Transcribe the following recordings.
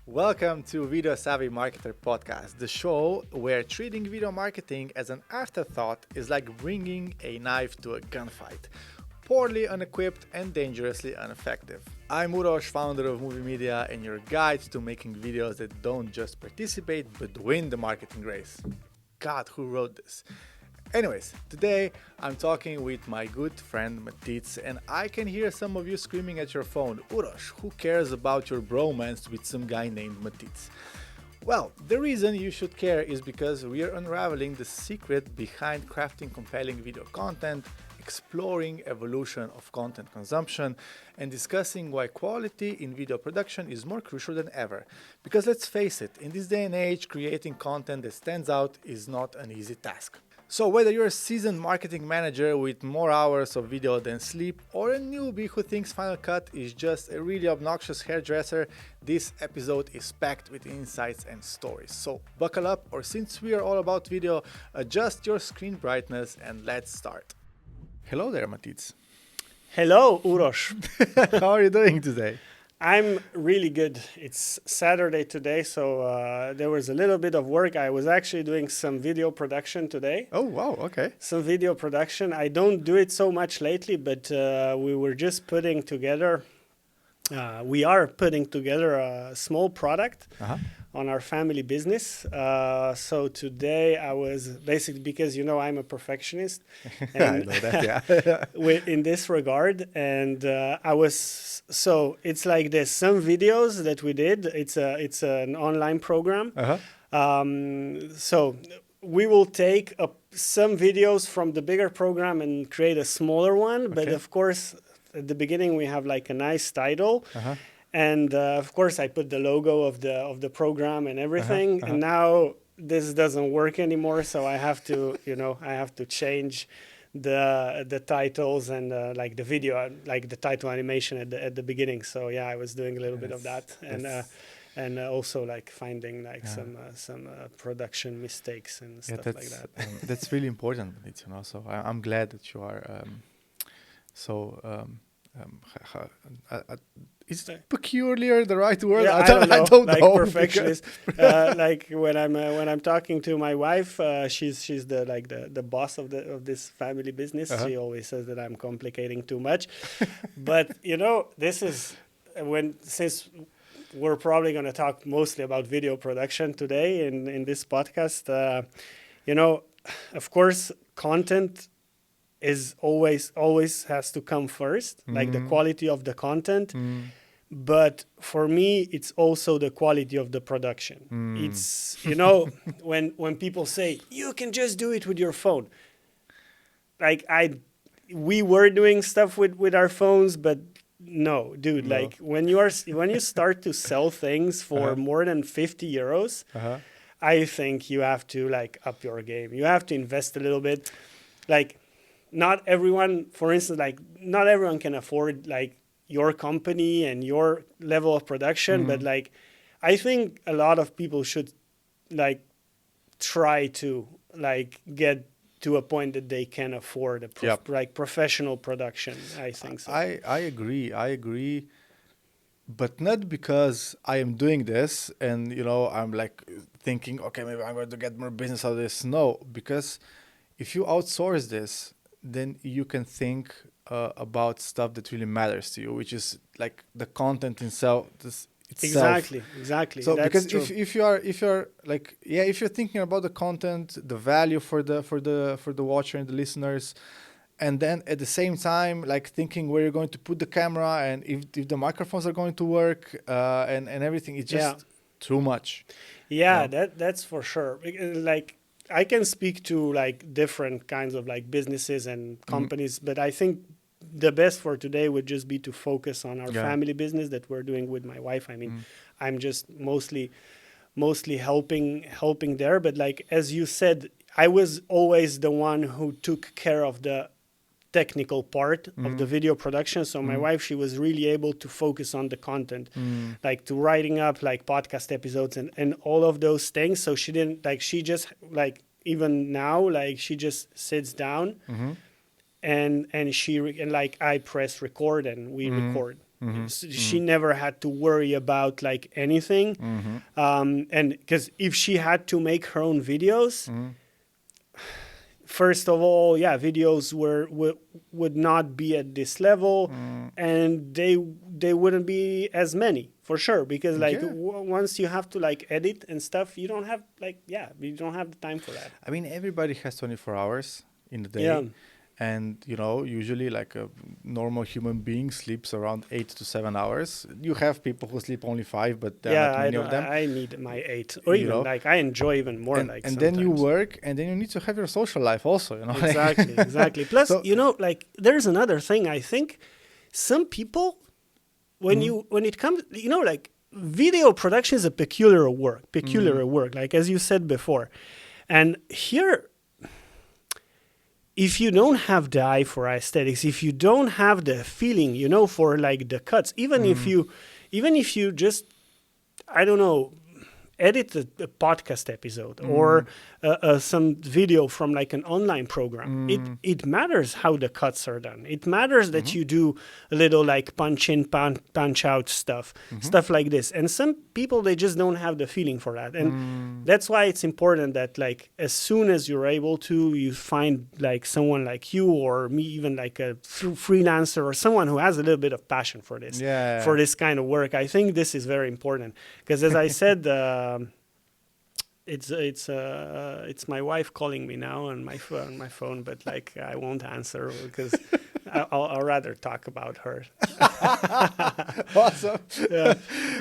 Welcome to VideoSavvy Marketer Podcast, the show where treating video marketing as an afterthought is like bringing a knife to a gunfight. Poorly unequipped and dangerously ineffective. I'm Uros, founder of Movie Media and your guide to making videos that don't just participate but win the marketing race. God, who wrote this? Anyways, today I'm talking with my good friend Matic, and I can hear some of you screaming at your phone, Uros, who cares about your bromance with some guy named Matic? Well, the reason you should care is because we are unraveling the secret behind crafting compelling video content, exploring evolution of content consumption, and discussing why quality in video production is more crucial than ever. Because let's face it, in this day and age, creating content that stands out is not an easy task. So whether you're a seasoned marketing manager with more hours of video than sleep, or a newbie who thinks Final Cut is just a really obnoxious hairdresser, this episode is packed with insights and stories. So buckle up, or since we are all about video, adjust your screen brightness and let's start. Hello there, Matic. Hello, Uros. How are you doing today? I'm really good. It's Saturday today, so there was a little bit of work. I was actually doing some video production today. Oh, wow, okay. Some video production. I don't do it so much lately, but we were just putting together, we are putting together a small product on our family business. So today I was basically, because I'm a perfectionist. And I know that, yeah. in this regard, and so it's like there's some videos that we did. It's an online program. So we will take some videos from the bigger program and create a smaller one. But of course, at the beginning we have like a nice title. And of course, I put the logo of the program and everything. And now this doesn't work anymore, so I have to, I have to change the titles and like the video, like the title animation at the beginning. So yeah, I was doing a little bit of that, and also like finding like some production mistakes and stuff like that. That's really important, So I'm glad that you are is peculiar the right word? Yeah, I don't know. Like know. Perfectionist. Like when I'm talking to my wife, she's the boss of this family business. She always says that I'm complicating too much. But this is since we're probably going to talk mostly about video production today in this podcast. Of course, content is always has to come first, like the quality of the content. But for me, it's also the quality of the production. It's, when people say, you can just do it with your phone. Like we were doing stuff with our phones, but no, dude, like when you start to sell things for more than 50 euros, I think you have to like up your game. You have to invest a little bit. Like, not everyone, for instance, like not everyone can afford like your company and your level of production, but like I think a lot of people should like try to like get to a point that they can afford like professional production. I think so. I agree, but not because I am doing this and I'm like thinking, okay, maybe I'm going to get more business out of this. No, because if you outsource this, then you can think about stuff that really matters to you, which is like the content itself. Exactly. So that's because true. if you're like, if you're thinking about the content, the value for the watcher and the listeners, and then at the same time like thinking where you're going to put the camera and if the microphones are going to work and everything, it's just too much. That's for sure. Like I can speak to like different kinds of like businesses and companies, but I think the best for today would just be to focus on our family business that we're doing with my wife. I mean, I'm just mostly helping there. But like, as you said, I was always the one who took care of the technical part of the video production. So my wife, she was really able to focus on the content, like to writing up like podcast episodes and all of those things. So she didn't like, she just like, even now, like she just sits down and like I press record and we record. She never had to worry about like anything. And because if she had to make her own videos, first of all, videos would not be at this level, and they wouldn't be as many for sure, because like once you have to like edit and stuff, you don't have you don't have the time for that. I mean, everybody has 24 hours in the day. Yeah. And, usually like a normal human being sleeps around 8 to 7 hours. You have people who sleep only 5, but there are not many of them. I need my 8, or even like I enjoy even more. And then you work, and then you need to have your social life also, Exactly. Plus, like there's another thing. I think some people, when it comes, like video production is a peculiar work. Like as you said before, and here, if you don't have the eye for aesthetics, if you don't have the feeling, for like the cuts, even if you just, I don't know, edit a podcast episode or some video from like an online program, it matters how the cuts are done. It matters that you do a little like punch in, punch out stuff like this. And some people, they just don't have the feeling for that. And that's why it's important that like as soon as you're able to, you find like someone like you or me, even like a freelancer or someone who has a little bit of passion for this, for this kind of work. I think this is very important because, as I said, it's my wife calling me now on my phone, but like I won't answer because I'll rather talk about her. Awesome. Yeah.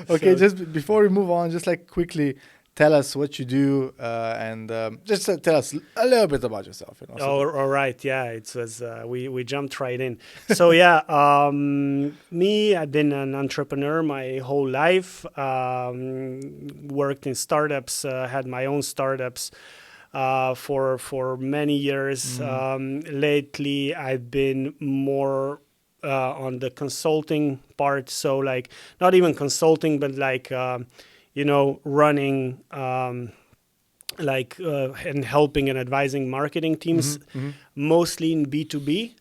Okay, so, just before we move on, just like quickly tell us what you do and just tell us a little bit about yourself. All right. Yeah, it was we jumped right in. So me, I've been an entrepreneur my whole life. Worked in startups, had my own startups for many years. Lately, I've been more on the consulting part. So like not even consulting, but like running and helping and advising marketing teams, mostly in B2B.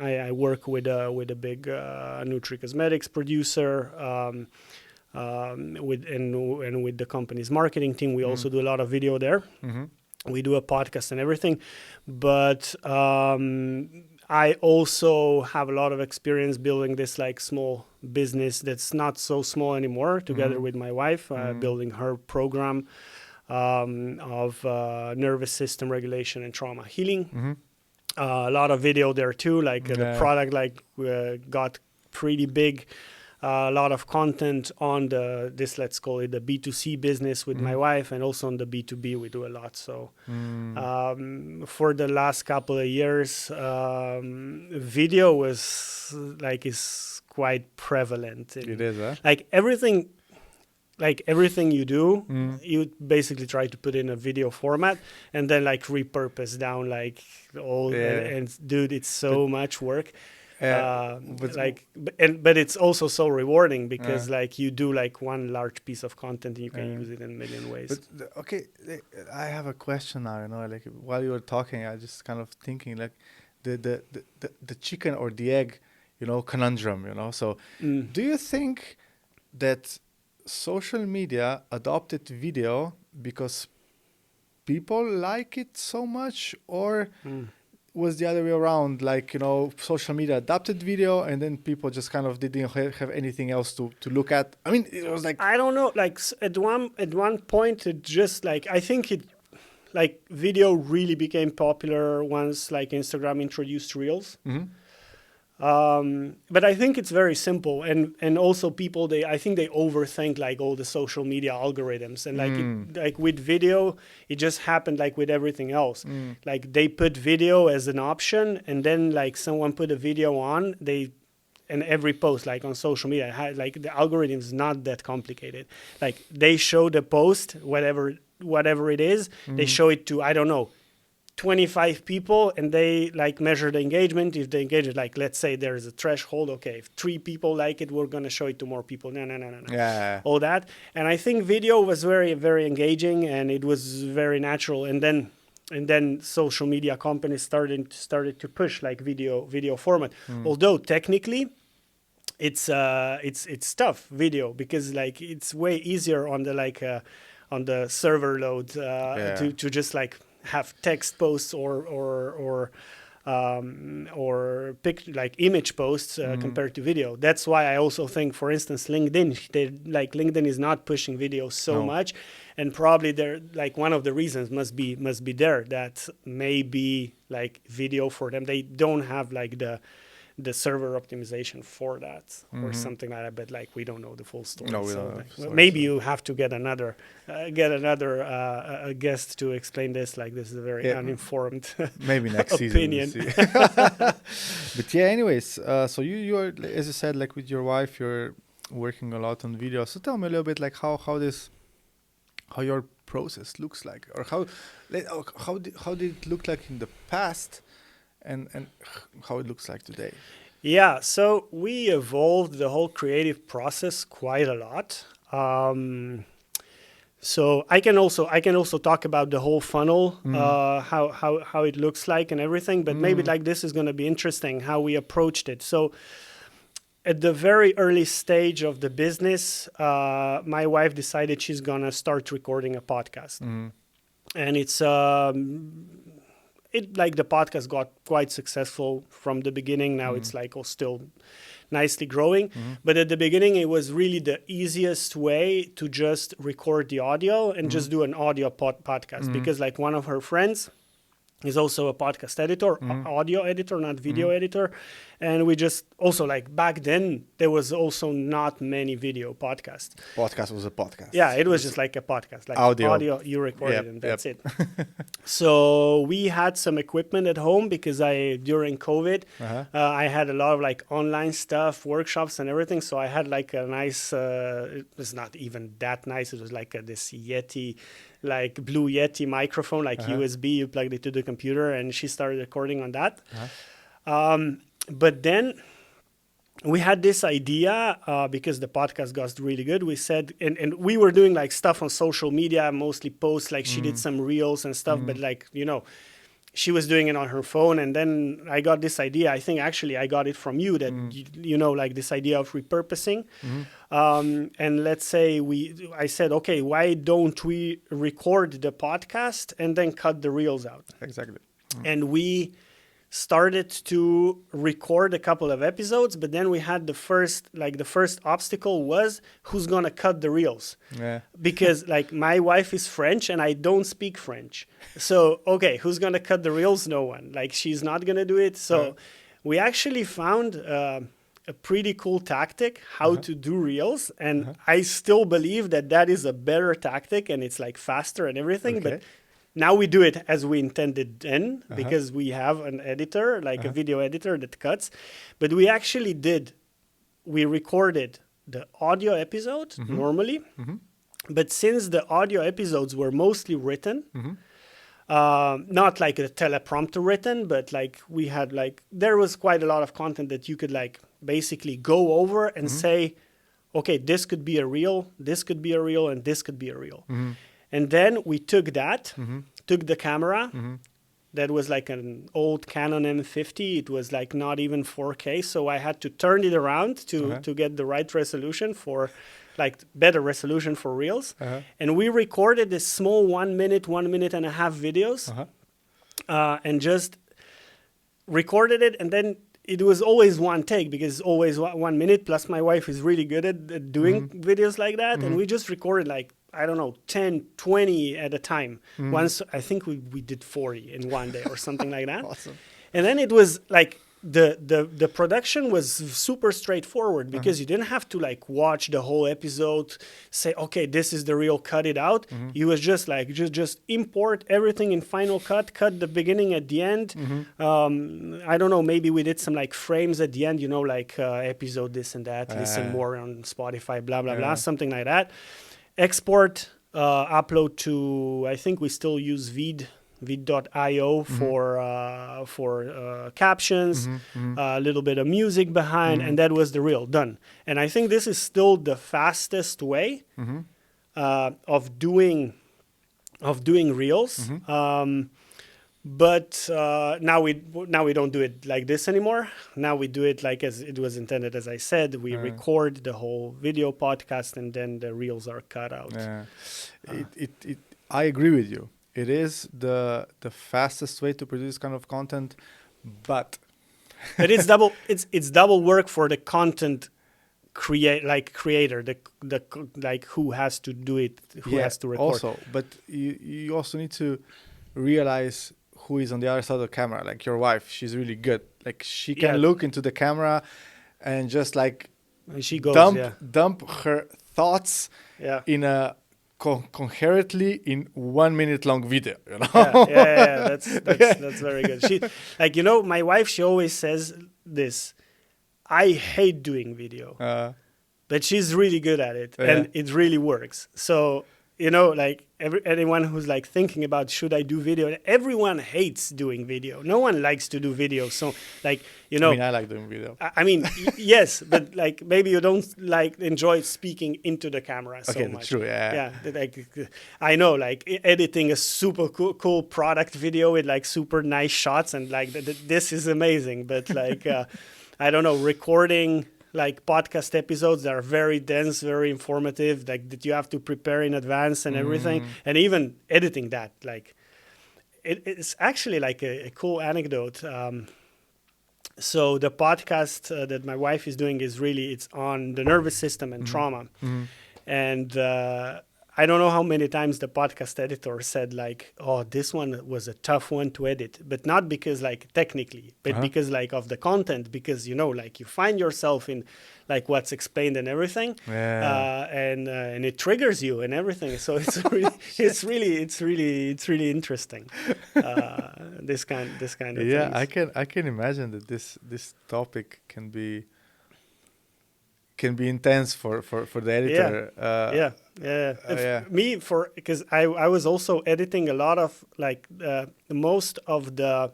I work with a big nutri-cosmetics producer, with the company's marketing team. We also do a lot of video there. We do a podcast and everything, but I also have a lot of experience building this like small business that's not so small anymore, together with my wife, building her program of nervous system regulation and trauma healing. A lot of video there too, like the product got pretty big. A lot of content on let's call it the B2C business with my wife, and also on the B2B we do a lot. So for the last couple of years, video is quite prevalent. It is, huh? Like everything you do, you basically try to put in a video format and then like repurpose down like all. And dude, it's so much work. But it's also so rewarding because like you do like one large piece of content and you can use it in a million ways. But I have a question now. Like while you were talking, I just kind of thinking like the chicken or the egg, conundrum. So do you think that social media adopted video because people like it so much, or was the other way around, like, social media adopted video and then people just kind of didn't have anything else to look at? I mean, it was like, I don't know, like at one point it just like, I think it like video really became popular once like Instagram introduced Reels. But I think it's very simple, and also people, I think they overthink like all the social media algorithms, and like with video it just happened like with everything else. Like they put video as an option, and then like someone put a video on, and every post like on social media like the algorithm is not that complicated. Like they show the post, whatever it is, they show it to, I don't know, 25 people, and they like measure the engagement. If the engagement, like let's say there is a threshold, okay, if 3 people like it, we're gonna show it to more people. No. All that. And I think video was very, very engaging, and it was very natural. And then social media companies started to push like video format. Although technically, it's tough video, because like it's way easier on the on the server load to just like have text posts or image posts compared to video. That's why I also think, for instance, LinkedIn is not pushing video so much, and probably they're like one of the reasons must be there, that maybe like video for them, they don't have like the server optimization for that or something like that, but like we don't know the full story. No, we so don't like, know. maybe you have to get another guest to explain this. Like this is a very uninformed maybe next opinion. Season we'll see. But yeah, anyways, so you are, as you said, like with your wife, you're working a lot on video. So tell me a little bit like how your process looks like, or how did it look like in the past, and how it looks like today. Yeah, so we evolved the whole creative process quite a lot. So I can also talk about the whole funnel, how it looks like and everything. But maybe like this is going to be interesting how we approached it. So at the very early stage of the business, my wife decided she's going to start recording a podcast, and it's like the podcast got quite successful from the beginning. Now it's like still nicely growing. But at the beginning, it was really the easiest way to just record the audio and just do an audio podcast, because like one of her friends is also a podcast editor, audio editor, not video editor. And we just also like back then, there was also not many video podcasts. Podcast was a podcast. Yeah, it was just like a podcast, like audio you recorded and that's it. So we had some equipment at home because during COVID, I had a lot of like online stuff, workshops and everything. So I had like a nice, it was not even that nice. It was like this Yeti, like Blue Yeti microphone, like USB, you plugged it to the computer, and she started recording on that. But then we had this idea because the podcast got really good. We said, and we were doing like stuff on social media, mostly posts, like she did some reels and stuff, but like, she was doing it on her phone. And then I got this idea. I think actually I got it from you that, like this idea of repurposing. And let's say I said, okay, why don't we record the podcast and then cut the reels out? Exactly. And we started to record a couple of episodes, but then we had the first obstacle was who's gonna cut the reels. Because like my wife is French and I don't speak French, so okay, who's gonna cut the reels? No one. Like she's not gonna do it. So we actually found a pretty cool tactic how to do reels, and I still believe that is a better tactic and it's like faster and everything. But now we do it as we intended then, because we have an editor, like a video editor that cuts. But we actually we recorded the audio episode normally. But since the audio episodes were mostly written, not like a teleprompter written, but like we had there was quite a lot of content that you could like basically go over and say, okay, this could be a reel, this could be a reel, and this could be a reel. And then we took the camera, that was like an old Canon M50. It was like not even 4K. So I had to turn it around to get the right resolution for like better resolution for reels. And we recorded this small 1 minute and a half videos and just recorded it. And then it was always one take because it's always 1 minute. Plus my wife is really good at doing videos like that. And we just recorded like, I don't know, 10, 20 at a time. Once, I think we did 40 in one day or something like that. Awesome. And then it was like the production was super straightforward because you didn't have to like watch the whole episode, say, okay, this is the reel, cut it out. You was just like, just import everything in Final Cut, cut the beginning at the end. I don't know, maybe we did some like frames at the end, like episode this and that, listen more on Spotify, blah, blah, blah, something like that. Export, upload to, I think we still use vid.io for captions, a little bit of music behind, and that was the reel done. And I think this is still the fastest way of doing reels. But now we don't do it like this anymore. Now we do it like as it was intended. As I said, we record the whole video podcast, and then the reels are cut out. Yeah. I agree with you. It is the fastest way to produce kind of content, but it's double work for the content creator, the like who has to do it, who has to record. Also, but you also need to realize who is on the other side of the camera. Like your wife, she's really good. Like she can look into the camera and just like she goes dump her thoughts in a coherently in 1 minute long video, you know. That's very good. She, like, you know, my wife, she always says this: I hate doing video, but she's really good at it, and it really works. So, you know, like anyone who's like thinking about should I do video, everyone hates doing video. No one likes to do video. So, like, you know, I mean, I like doing video. I mean, yes, but like maybe you don't like enjoy speaking into the camera so much. True, Like, I know, like editing a super cool product video with like super nice shots and like this is amazing. But like, I don't know, recording like podcast episodes that are very dense, very informative, like that you have to prepare in advance and everything, and even editing that, like it's actually like a cool anecdote. So the podcast that my wife is doing is really, it's on the nervous system and trauma. And I don't know how many times the podcast editor said like, oh, this one was a tough one to edit, but not because like technically, but because like of the content, because, you know, like you find yourself in like what's explained and everything, and it triggers you and everything. So it's really, it's really interesting. This kind of things. I can imagine that this topic can be intense for the editor. Me, because I was also editing a lot of like most of the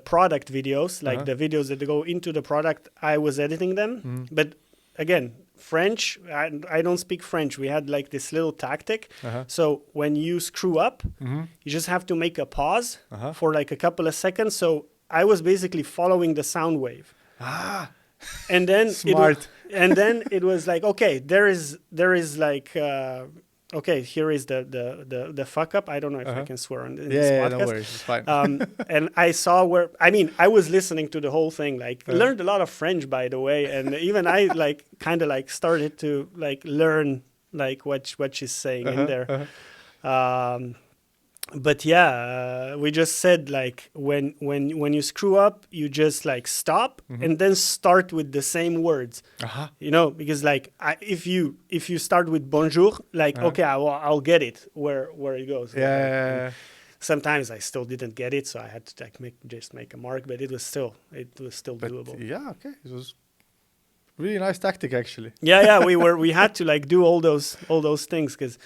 product videos, like the videos that go into the product, I was editing them. But again, French, I don't speak French. We had like this little tactic. So when you screw up, you just have to make a pause for like a couple of seconds. So I was basically following the sound wave. And then smart. It was like, okay, there is like okay, here is the fuck up. I don't know if I can swear on this podcast. No worries, it's fine. And I saw where, I mean, I was listening to the whole thing, like learned a lot of French, by the way, and even I like kind of like started to like learn like what she's saying in there. But we just said like when you screw up, you just like stop and then start with the same words, you know, because like if you start with bonjour, like okay, I'll get it where it goes. Sometimes I still didn't get it, so I had to like make a mark, but it was still doable. Okay, it was really nice tactic actually. We had to like do all those things because.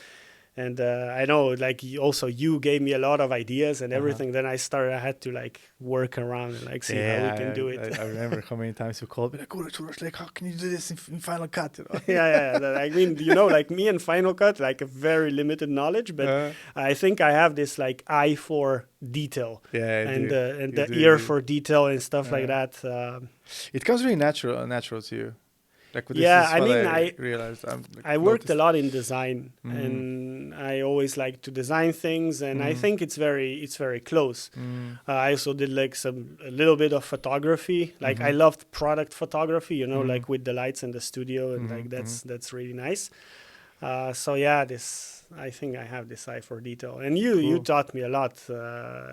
And I know, like, you gave me a lot of ideas and everything. Then I had to, like, work around and, like, see how we can do it. I remember how many times you called me, like, how can you do this in Final Cut? You know? I mean, you know, like, me and Final Cut, like, a very limited knowledge. But I think I have this, like, eye for detail. And the ear for detail and stuff like that. It comes really natural to you. Like I realized I worked a lot in design, and I always like to design things, and I think it's very close. I also did like a little bit of photography. Like I loved product photography, you know, like with the lights in the studio, and like that's really nice. I think I have this eye for detail, and you taught me a lot,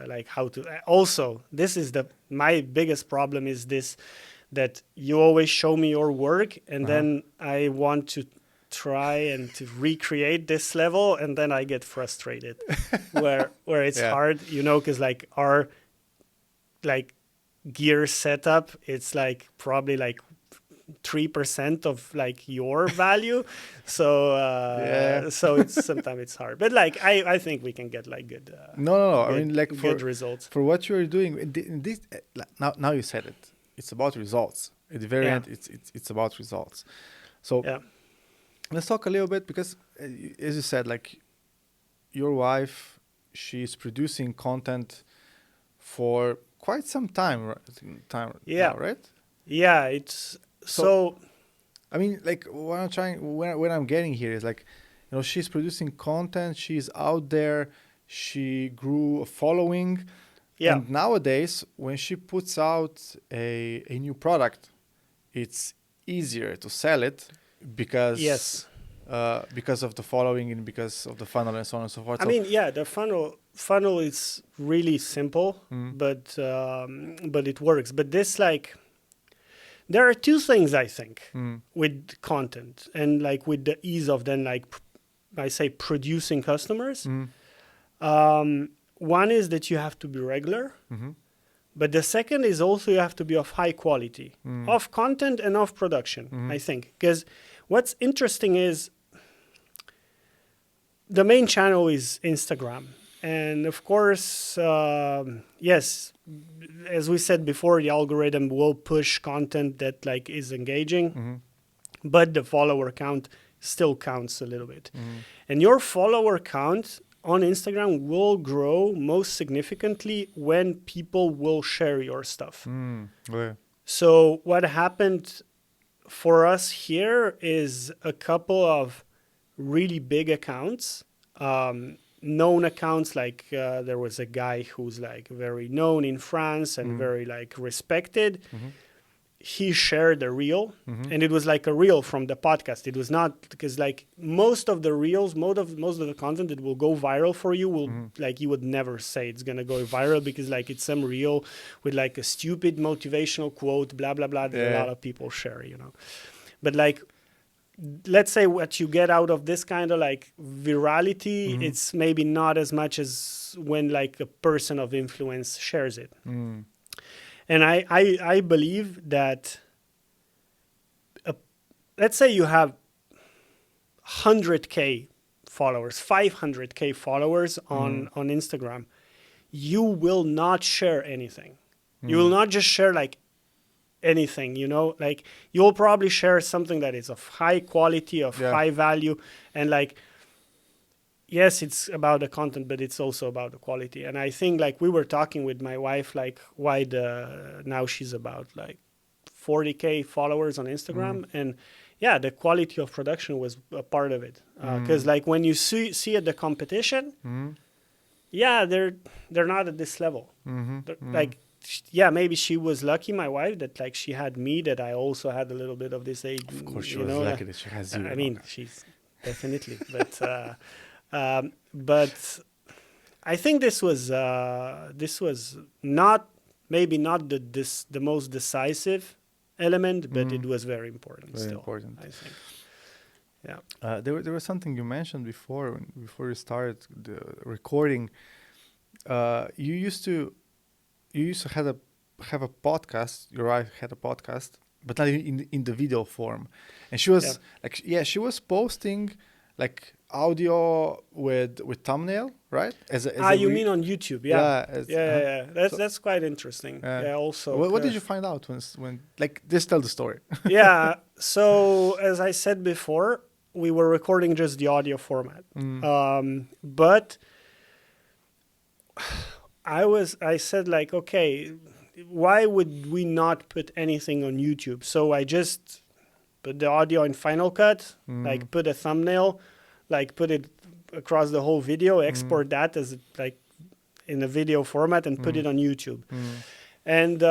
like how to. Also, this is my biggest problem is this. That you always show me your work, and then I want to try and to recreate this level, and then I get frustrated where it's hard, you know, because like our like gear setup, it's like probably like 3% of like your value, so it's sometimes it's hard, but like I think we can get like good I mean like good results for what you're doing in this. Now you said it. It's about results. At the very end, it's about results. So let's talk a little bit because, as you said, like your wife, she's producing content for quite some time, Yeah. now, right? Yeah, it's so I mean, like what I'm getting here is like, she's producing content, she's out there, she grew a following, yeah. and nowadays when she puts out a new product, it's easier to sell it because Yes. because of the following and because of the funnel and so on and so forth. I mean, yeah, the funnel is really simple, Mm. but it works. But this like there are two things I think with content and like with the ease of then like I say producing customers. One is that you have to be regular, but the second is also you have to be of high quality of content and of production. I think because what's interesting is the main channel is Instagram. And of course, yes, as we said before, the algorithm will push content that like is engaging, but the follower count still counts a little bit. And your follower count on Instagram will grow most significantly when people will share your stuff. Yeah. So what happened for us here is a couple of really big accounts, known accounts, like there was a guy who's like very known in France and very like respected. He shared a reel and it was like a reel from the podcast. It was not because like most of the reels, most of the content that will go viral for you will like you would never say it's going to go viral because like it's some reel with like a stupid motivational quote, blah, blah, blah, that a lot of people share, But like, let's say what you get out of this kind of like virality, it's maybe not as much as when like a person of influence shares it. And I believe that, let's say you have 100K followers, 500K followers on Instagram. You will not share anything. You will not just share like anything, like you'll probably share something that is of high quality, of high value. And like, yes, it's about the content, but it's also about the quality. And I think like we were talking with my wife, like why now she's about like 40K followers on Instagram. And yeah, the quality of production was a part of it. Cause like when you see at the competition, yeah, they're not at this level. Like, yeah, maybe she was lucky, my wife, that like she had me, that I also had a little bit of this age. Of course, she was lucky that she has you. I mean, she's definitely, but I think this was not maybe not the most decisive element, but it was very important. Very still, important. I think. Yeah. There was something you mentioned before you started the recording. You used to have a podcast. Your wife had a podcast, but not in the video form. And she was she was posting like audio with thumbnail, right? You mean on YouTube? Yeah. That's quite interesting. Also. What did you find out when like just tell the story? Yeah. So as I said before, we were recording just the audio format, but I said like, okay, why would we not put anything on YouTube? So I just put the audio in Final Cut, like put a thumbnail, like put it across the whole video, export that as like in a video format and put it on YouTube. And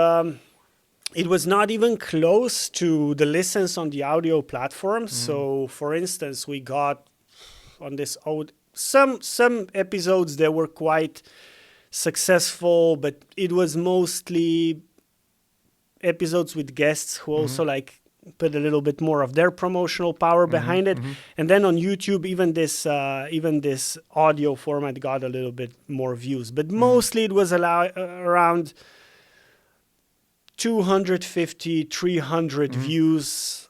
it was not even close to the listens on the audio platform. So for instance, we got on this some episodes that were quite successful, but it was mostly episodes with guests who also like put a little bit more of their promotional power behind it. And then on YouTube, even this audio format got a little bit more views, but mostly it was around 250, 300 views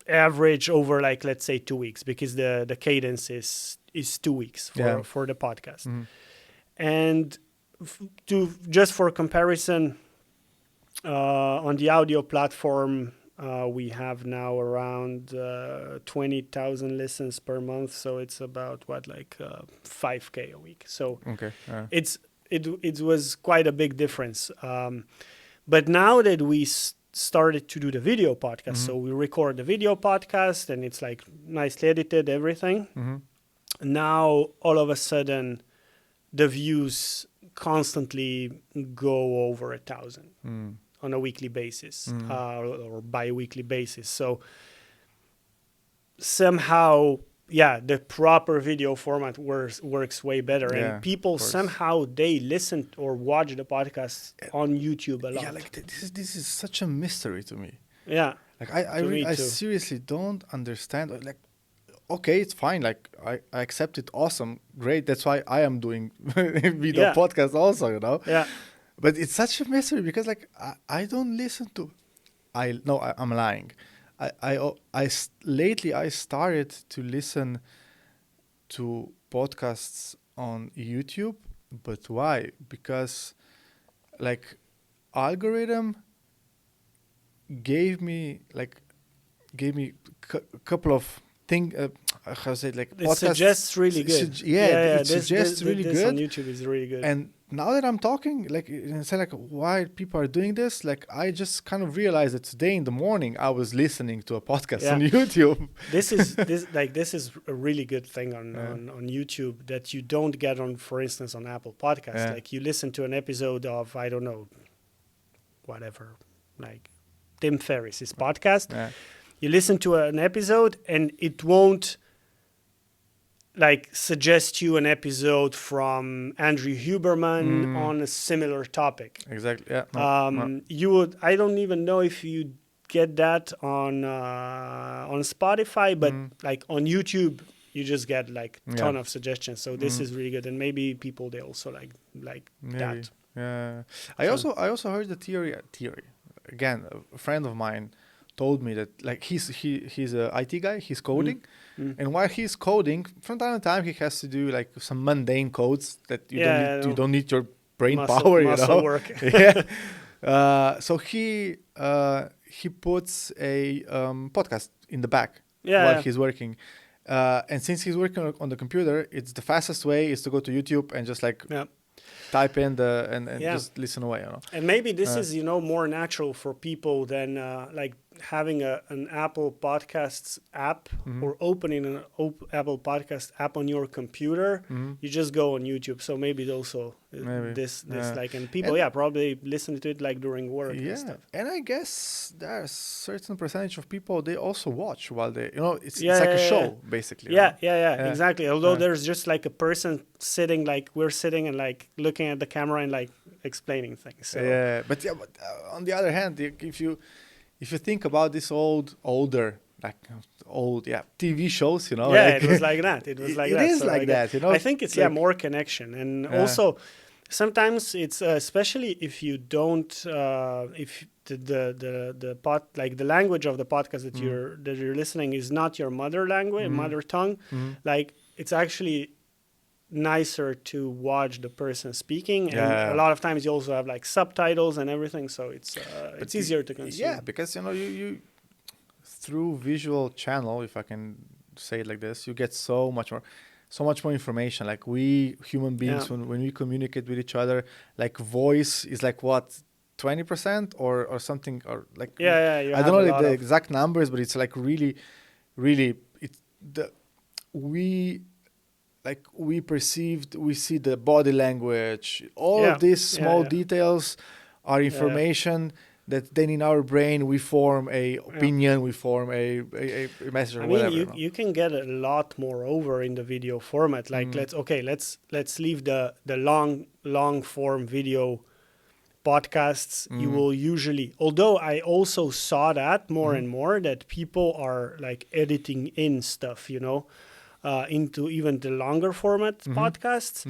average over like, let's say 2 weeks, because the cadence is 2 weeks for the podcast. And just for comparison, on the audio platform, we have now around 20,000 listens per month. So it's about 5K a week. So it was quite a big difference. But now that we started to do the video podcast, so we record the video podcast and it's like nicely edited, everything. Now all of a sudden the views constantly go over 1,000 on a weekly basis or bi-weekly basis. So somehow, the proper video format works way better. And people somehow, they listen or watch the podcast on YouTube a lot. Yeah, like this is such a mystery to me. Yeah. Like I seriously don't understand. Like, okay, it's fine. Like I accept it. Awesome. Great. That's why I am doing video podcast also, you know? Yeah. But it's such a mystery because like I don't listen to, I'm lying. Lately I started to listen to podcasts on YouTube, but why? Because like algorithm gave me a couple of things. How to say it? Like it suggests really good. It suggests really good. On YouTube is really good. And now that I'm talking, like, and say like why people are doing this, like I just kind of realized that today in the morning I was listening to a podcast on YouTube. This is a really good thing on YouTube that you don't get on, for instance, on Apple Podcasts. Yeah. Like you listen to an episode of, I don't know, whatever, like Tim Ferriss's podcast. Yeah. You listen to an episode and it won't like suggest you an episode from Andrew Huberman on a similar topic. Exactly. Yeah. You would. I don't even know if you get that on Spotify, but like on YouTube, you just get like a ton of suggestions. So this is really good, and maybe people they also like that. Yeah. I also heard the theory. Again, a friend of mine told me that like he's a IT guy. He's coding. And while he's coding, from time to time, he has to do like some mundane codes that you don't need your brain power, muscle work. So he puts a podcast in the back while he's working. And since he's working on the computer, it's the fastest way is to go to YouTube and just like type in and just listen away. You know? And maybe this is more natural for people than like having an Apple Podcasts app or opening an Apple Podcast app on your computer. You just go on YouTube. So maybe also this like, and people probably listen to it like during work and stuff. And I guess there's certain percentage of people they also watch while they it's like a show basically. Exactly. Although there's just like a person sitting, like we're sitting and like looking at the camera and like explaining things. So. But on the other hand, if you think about this older TV shows, it was like that. It was like that. It is like that, I think it's more connection, and also sometimes it's especially if you don't if the language of the podcast that you're listening is not your mother language, mother tongue, like it's actually nicer to watch the person speaking, and a lot of times you also have like subtitles and everything, so it's easier to consume. Yeah, because you through visual channel, if I can say it like this, you get so much more information. Like we human beings, when we communicate with each other, like voice is like what 20% or something, or like I don't know the exact numbers, but it's like really we see the body language, all of these small details are information that then in our brain we form a opinion, we form a message or whatever. You can get a lot more over in the video format. Like let's leave the long form video podcasts. You will usually, although I also saw that more and more, that people are like editing in stuff, into even the longer format podcasts.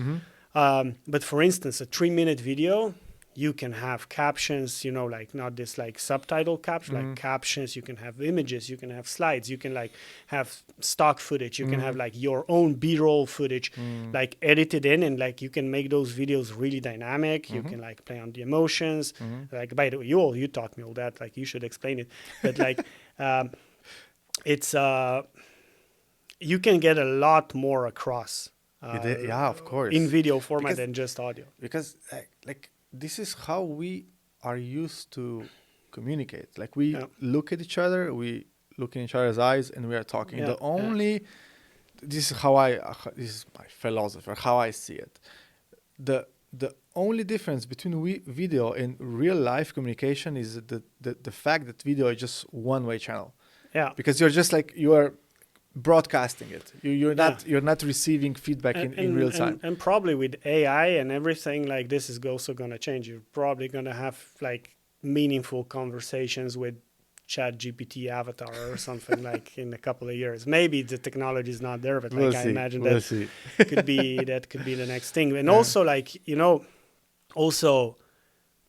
But for instance, a 3-minute video, you can have captions, like not this like subtitle caption, like captions. You can have images, you can have slides, you can like have stock footage, you can have like your own B-roll footage, like edited in, and like you can make those videos really dynamic. You can like play on the emotions. Like, by the way, you taught me all that. Like, you should explain it. But like, it's you can get a lot more across Yeah, of course. in video format Because- than just audio. Because like this is how we are used to communicate. Like we Yeah. look at each other, we look in each other's eyes, and we are talking. Yeah, The only this is how this is my philosophy, how I see it. The only difference between video and real life communication is the fact that video is just one-way channel. Yeah. Because you're just like you are broadcasting it. You're not receiving feedback in real time. And probably with AI and everything, like this is also going to change. You're probably going to have like meaningful conversations with Chat GPT avatar or something like in a couple of years. Maybe the technology is not there, but like I imagine that could be the next thing. And also like, also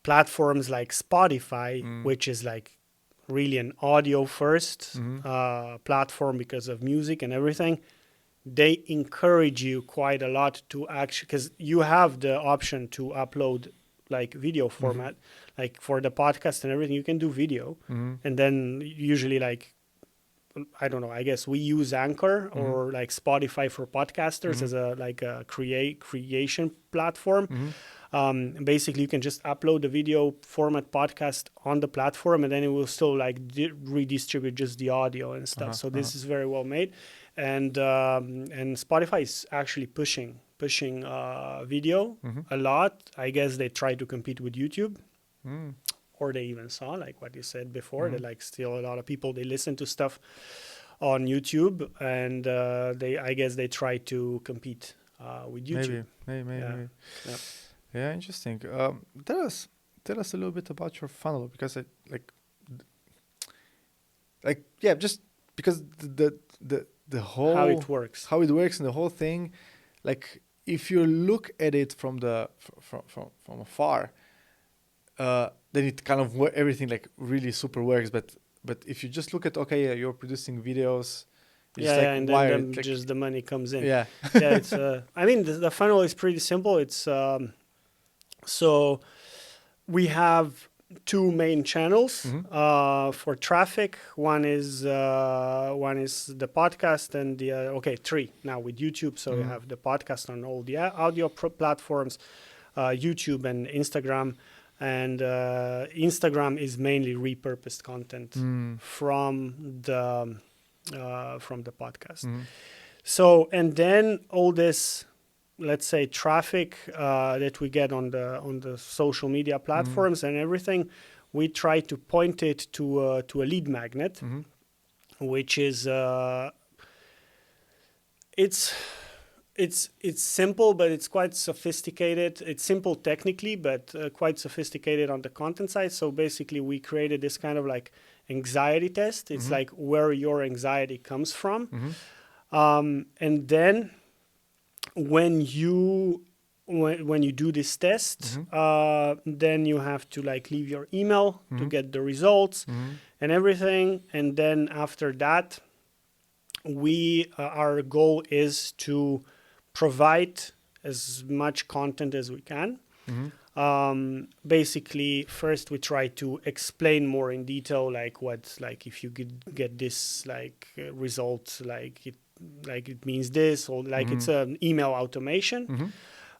platforms like Spotify, which is like really an audio first platform because of music and everything. They encourage you quite a lot to actually, because you have the option to upload like video format, like for the podcast and everything, you can do video. And then usually like, I don't know, I guess we use Anchor or like Spotify for podcasters as a like a creation platform. Basically, you can just upload the video format podcast on the platform, and then it will still like redistribute just the audio and stuff. So this is very well made, and Spotify is actually pushing video a lot. I guess they try to compete with YouTube, or they even saw like what you said before that like still a lot of people they listen to stuff on YouTube, and I guess they try to compete with YouTube. Maybe. Yeah, interesting. Tell us a little bit about your funnel, because just because the whole How it works and the whole thing, like if you look at it from afar, then it kind of everything like really super works. But if you just look at you're producing videos. And then just the money comes in. Yeah, It's. I mean, the funnel is pretty simple. It's so we have two main channels for traffic. One is the podcast, and the three now with YouTube. So you have the podcast on all the audio platforms, YouTube and Instagram. And Instagram is mainly repurposed content from the podcast. So, and then all this, let's say, traffic that we get on the social media platforms and everything, we try to point it to a lead magnet, which is it's simple, but it's quite sophisticated. It's simple technically, but quite sophisticated on the content side. So basically, we created this kind of like anxiety test. It's like where your anxiety comes from. And then when you do this test, then you have to like leave your email to get the results and everything. And then after that, our goal is to provide as much content as we can. Basically, first we try to explain more in detail, like if you could get this result, it means this, or it's an email automation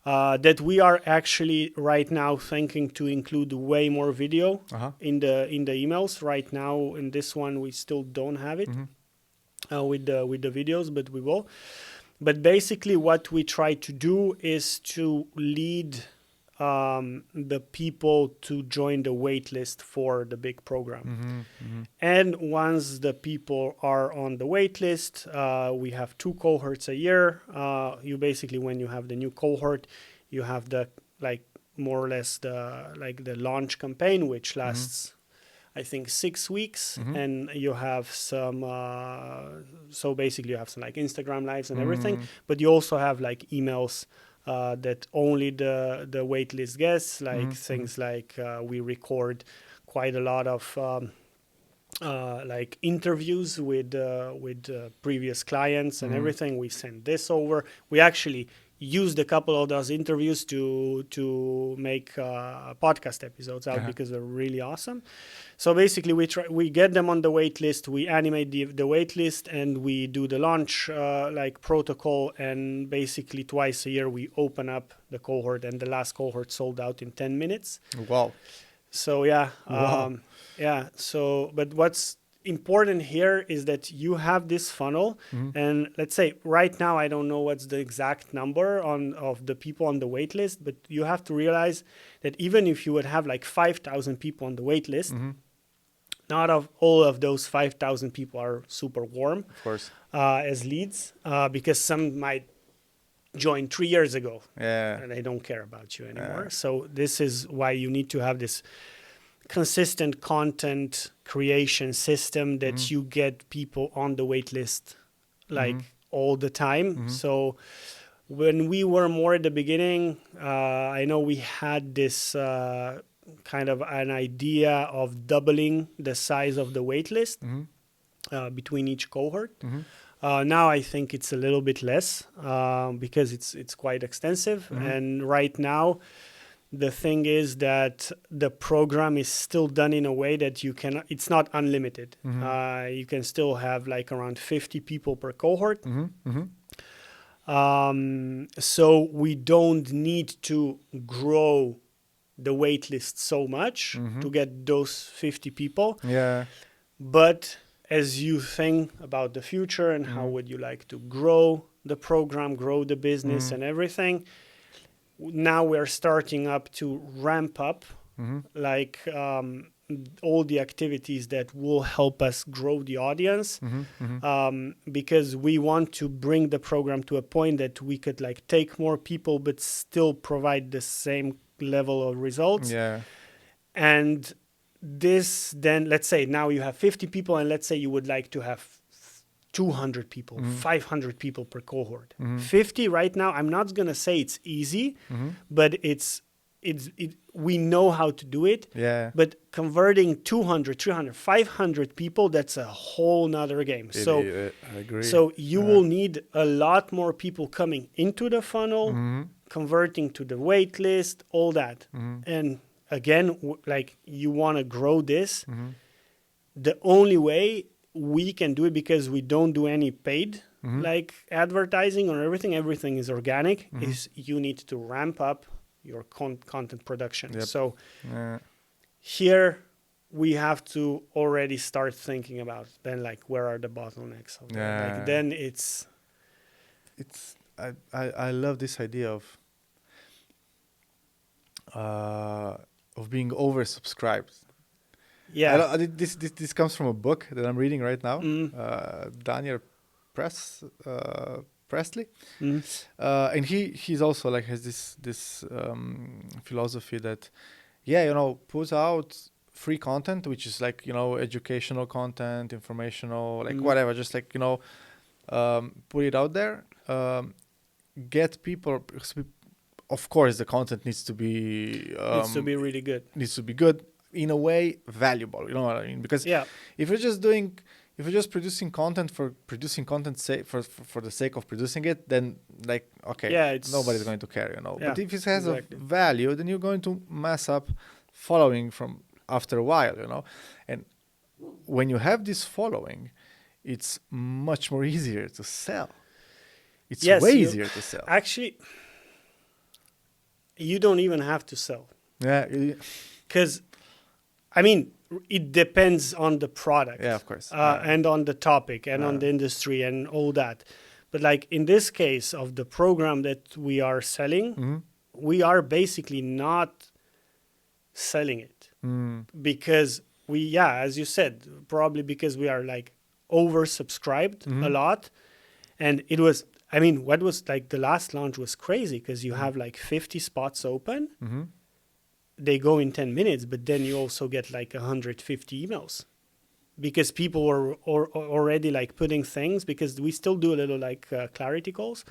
that we are actually right now thinking to include way more video in the emails. Right now in this one we still don't have it with the videos, but we will. But basically what we try to do is to lead the people to join the wait list for the big program. And once the people are on the wait list, we have 2 cohorts a year. You basically, when you have the new cohort, you have the more or less the launch campaign, which lasts I think 6 weeks, and you have some so basically you have some Instagram lives and everything, but you also have emails that only the waitlist gets, things we record quite a lot of interviews with previous clients and everything. We send this over. We actually used a couple of those interviews to make podcast episodes out because they're really awesome. So basically, we get them on the wait list, we animate the wait list, and we do the launch like protocol. And basically, twice a year we open up the cohort, and the last cohort sold out in 10 minutes. Wow. So So, but what's important here is that you have this funnel, and let's say right now I don't know what's the exact number of the people on the wait list, but you have to realize that even if you would have like 5,000 people on the wait list, not all of those 5,000 people are super warm, of course, as leads, because some might join 3 years ago, and they don't care about you anymore. So this is why you need to have this consistent content creation system that you get people on the wait list like all the time. So when we were more at the beginning, I know we had this kind of an idea of doubling the size of the wait list between each cohort. Now I think it's a little bit less because it's quite extensive. And right now, the thing is that the program is still done in a way that it's not unlimited. You can still have like around 50 people per cohort. So we don't need to grow the wait list so much to get those 50 people. But as you think about the future and how would you like to grow the program, grow the business and everything, now we're starting up to ramp up like all the activities that will help us grow the audience, because we want to bring the program to a point that we could like take more people but still provide the same level of results. And this, then let's say now you have 50 people, and let's say you would like to have 200 people, 500 people per cohort. 50 right now, I'm not going to say it's easy, but we know how to do it. But converting 200, 300, 500 people, that's a whole nother game. I agree. So you will need a lot more people coming into the funnel, converting to the wait list, all that. And again, like you want to grow this. The only way we can do it, because we don't do any paid like advertising or everything is organic, is you need to ramp up your content production. So here we have to already start thinking about then like where are the bottlenecks of that? Like then it's I love this idea of being oversubscribed. This comes from a book that I'm reading right now. Daniel Presley, and he's also like has this philosophy that puts out free content, which is like educational content, informational, like whatever, just like put it out there, get people. Of course, the content needs to be really good. Needs to be good. In a way, valuable, you know what I mean? Because if you're just producing content for producing content for the sake of producing it, then like nobody's going to care, But if it has a value, then you're going to mess up following from after a while, And when you have this following, it's much more easier to sell. It's way easier to sell. Actually, you don't even have to sell. Because I mean, it depends on the product. Of course. And on the topic and on the industry and all that. But like in this case of the program that we are selling, we are basically not selling it. Because as you said, probably because we are like oversubscribed a lot. And it was, what was like the last launch was crazy because you have like 50 spots open. They go in 10 minutes, but then you also get like 150 emails because people were already like putting things, because we still do a little like clarity calls,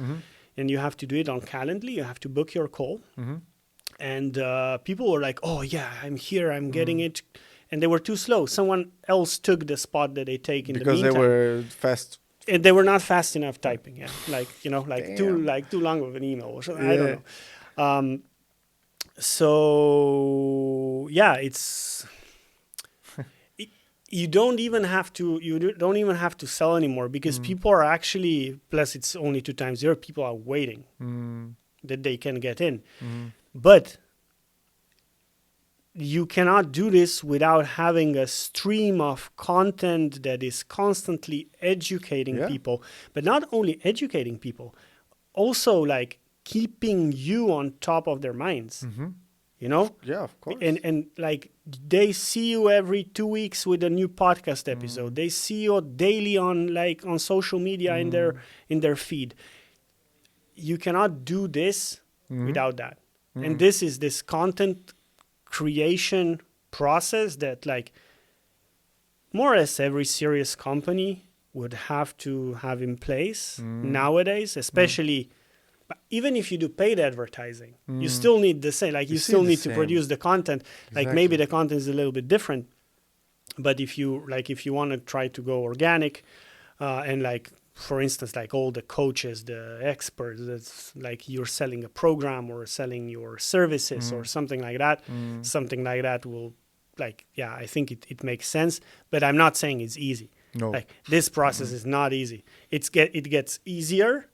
and you have to do it on Calendly. You have to book your call. And people were like, oh yeah, I'm here, I'm getting it. And they were too slow. Someone else took the spot that they take in the meantime. Because they were fast they were not fast enough typing. Yeah, like Damn. too long of an email or something. Yeah. I don't know. So yeah, it's you don't even have to sell anymore because people are actually, plus it's only 2 times a year, people are waiting that they can get in. But you cannot do this without having a stream of content that is constantly educating people, but not only educating people, also like keeping you on top of their minds. You know? Yeah, of course. And like they see you every 2 weeks with a new podcast episode. They see you daily on social media in their feed. You cannot do this without that. And this is this content creation process that like more or less every serious company would have to have in place nowadays, especially even if you do paid advertising, you still need the same. Like you still need to produce the content. Like maybe the content is a little bit different, but if you want to try to go organic, and like for instance, like all the coaches, the experts, that's like you're selling a program or selling your services or something like that. Something like that will, like, yeah, I think it makes sense. But I'm not saying it's easy. No. Like this process is not easy. It gets easier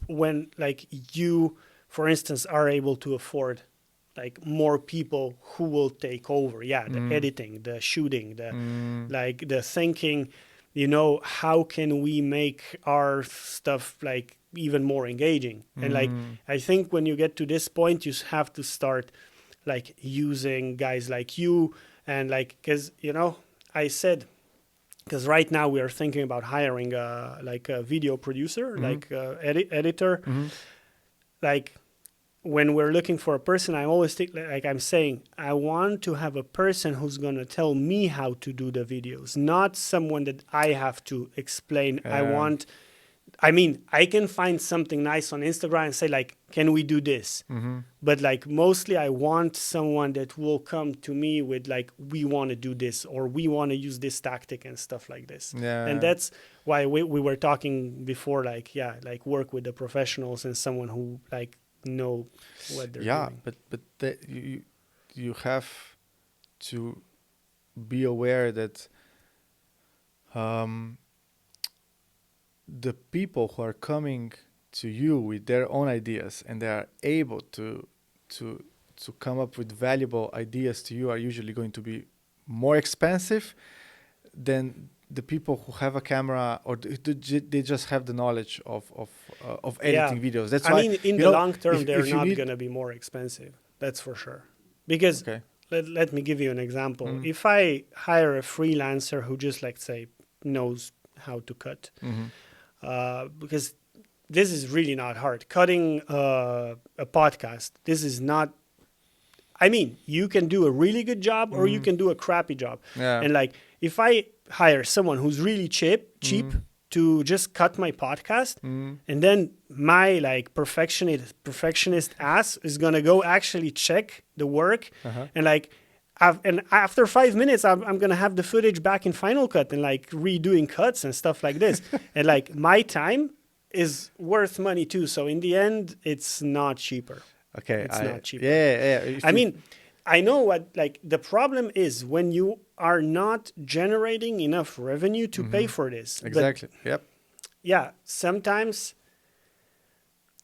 when like you, for instance, are able to afford like more people who will take over. Yeah, the editing, the shooting, the like the thinking. You know, how can we make our stuff like even more engaging? And like I think when you get to this point, you have to start like using guys like you and like because I said. Because right now we are thinking about hiring like a video producer, like editor. Like when we're looking for a person, I always think, like I'm saying, I want to have a person who's going to tell me how to do the videos, not someone that I have to explain. I can find something nice on Instagram and say like, can we do this? But like mostly I want someone that will come to me with like, we want to do this or we want to use this tactic and stuff like this. Yeah. And that's why we were talking before, like, yeah, like work with the professionals and someone who like know what they're doing. But you have to be aware that the people who are coming to you with their own ideas and they are able to come up with valuable ideas to you are usually going to be more expensive than the people who have a camera or they just have the knowledge of editing videos. That's why, in the long term, they're not going to be more expensive. That's for sure. Because let me give you an example. If I hire a freelancer who just like say knows how to cut, because this is really not hard. Cutting a podcast, this is not. I mean, you can do a really good job or you can do a crappy job. Yeah. And like, if I hire someone who's really cheap to just cut my podcast, and then my like perfectionist ass is gonna go actually check the work, and like, and after 5 minutes, I'm gonna have the footage back in Final Cut and like redoing cuts and stuff like this, and like my time is worth money too. So in the end, it's not cheaper. Okay, it's not cheaper. Yeah. I mean, I know what like the problem is when you are not generating enough revenue to pay for this. Exactly. Yep. Yeah, sometimes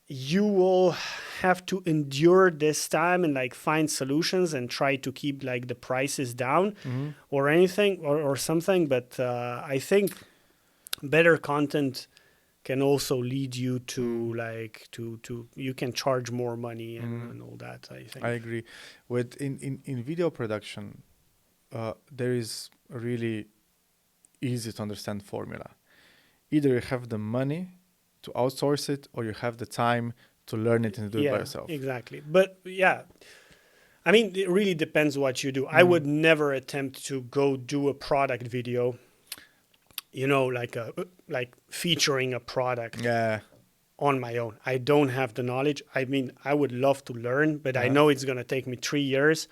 you will have to endure this time and like find solutions and try to keep like the prices down or anything or something. But I think better content can also lead you to like to you can charge more money and all that. I think I agree. With in video production, there is a really easy to understand formula. Either you have the money to outsource it, or you have the time to learn it and do it by yourself. Exactly. But yeah, I mean, it really depends what you do. I would never attempt to go do a product video. You know, like featuring a product on my own. I don't have the knowledge. I mean, I would love to learn, but I know it's going to take me 3 years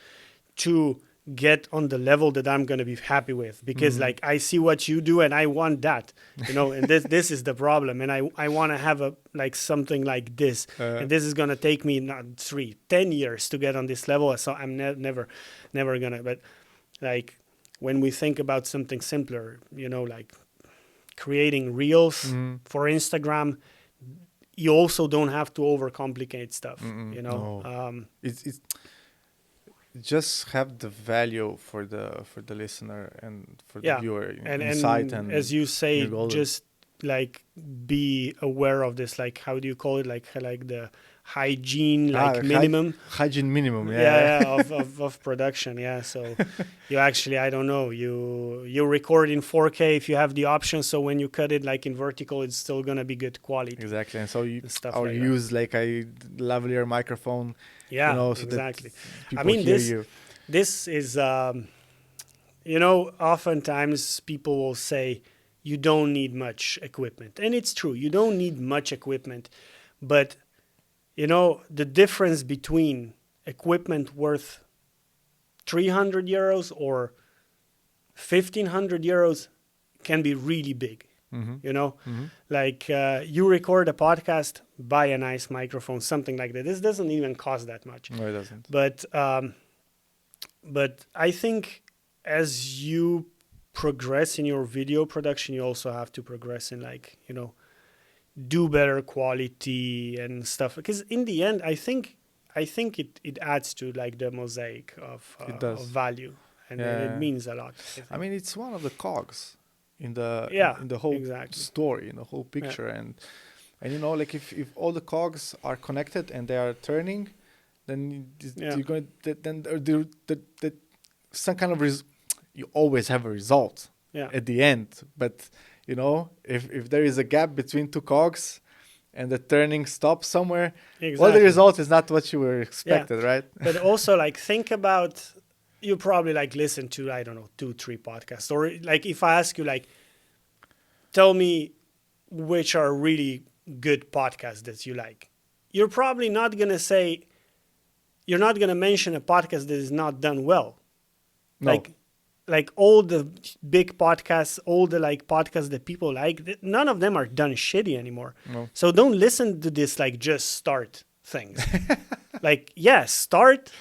to get on the level that I'm going to be happy with, because like I see what you do and I want that, and this is the problem. And I want to have something like this, and this is going to take me not 10 years to get on this level. So I'm never gonna, but like when we think about something simpler, like creating reels for Instagram, you also don't have to overcomplicate stuff, No. It's just have the value for the listener and for the viewer, insight, and as you say, just like be aware of this, like how do you call it, like the hygiene, minimum hygiene minimum, of production. So you actually, I don't know, you record in 4K if you have the option, so when you cut it like in vertical, it's still gonna be good quality. Exactly. And so you like use that. Like a lavalier microphone. So exactly. I mean, this is oftentimes people will say you don't need much equipment, and it's true, you don't need much equipment, but the difference between equipment worth 300 euros or 1,500 euros can be really big. Like you record a podcast, buy a nice microphone, something like that. This doesn't even cost that much. No, it doesn't. But I think as you progress in your video production, you also have to progress in do better quality and stuff. Because in the end, I think it adds to like the mosaic of value, and it means a lot. I mean, it's one of the cogs in the whole story, in the whole picture, and like if all the cogs are connected and they are turning, then you're going then some kind of you always have a result at the end. But if there is a gap between two cogs and the turning stops somewhere, well, the result is not what you were expected, right? But also like think about, you probably like listen to, I don't know, 2-3 podcasts, or like if I ask you like, tell me which are really good podcasts that you like, you're probably not going to say, you're not going to mention a podcast that is not done well. No. Like all the big podcasts, all the like podcasts that people like, none of them are done shitty anymore. No. So don't listen to this like just start things. Like, start.